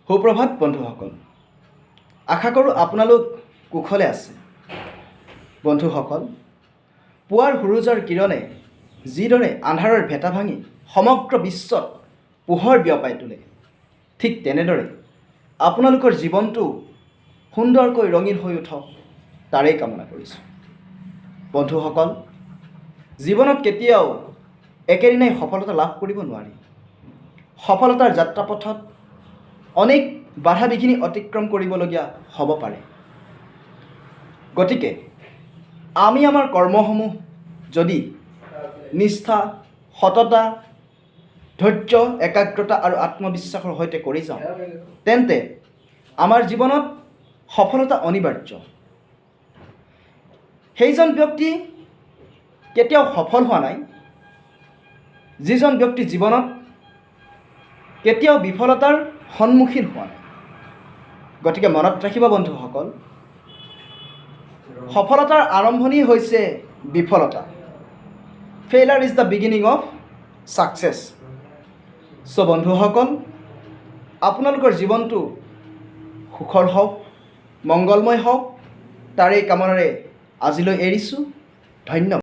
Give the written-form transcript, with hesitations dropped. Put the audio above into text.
সুপ্ৰভাত বন্ধুসকল, আশা কৰোঁ আপোনালোক কুশলে আছে। বন্ধুসকল, পুৱাৰ সূৰুজৰ কিৰণে যিদৰে আন্ধাৰৰ ভেটা ভাঙি সমগ্ৰ বিশ্বত পোহৰ বিয়পাই তোলে, ঠিক তেনেদৰে আপোনালোকৰ জীৱনটো সুন্দৰকৈ ৰঙীন হৈ উঠক তাৰেই কামনা কৰিছোঁ। বন্ধুসকল, জীৱনত কেতিয়াও একেদিনাই সফলতা লাভ কৰিব নোৱাৰি। সফলতাৰ যাত্ৰাপথত অনেক বাধা বিঘিনি অতিক্ৰম কৰিবলগীয়া হ'ব পাৰে। গতিকে আমি আমাৰ কৰ্মসমূহ যদি নিষ্ঠা, সততা, ধৈৰ্য, একাগ্ৰতা আৰু আত্মবিশ্বাসৰ সৈতে কৰি যাওঁ, তেন্তে আমাৰ জীৱনত সফলতা অনিবাৰ্য। সেইজন ব্যক্তি কেতিয়াও সফল হোৱা নাই যিজন ব্যক্তি জীৱনত কেতিয়াও বিফলতাৰ সন্মুখীন হোৱা নাই। গতিকে মনত ৰাখিব বন্ধুসকল, সফলতাৰ আৰম্ভণি হৈছে বিফলতা। Failure is the beginning of success. So' বন্ধুসকল, আপোনালোকৰ জীৱনটো সুখৰ হওক, মংগলময় হওক, তাৰেই কামনাৰে আজিলৈ এৰিছোঁ। ধন্যবাদ।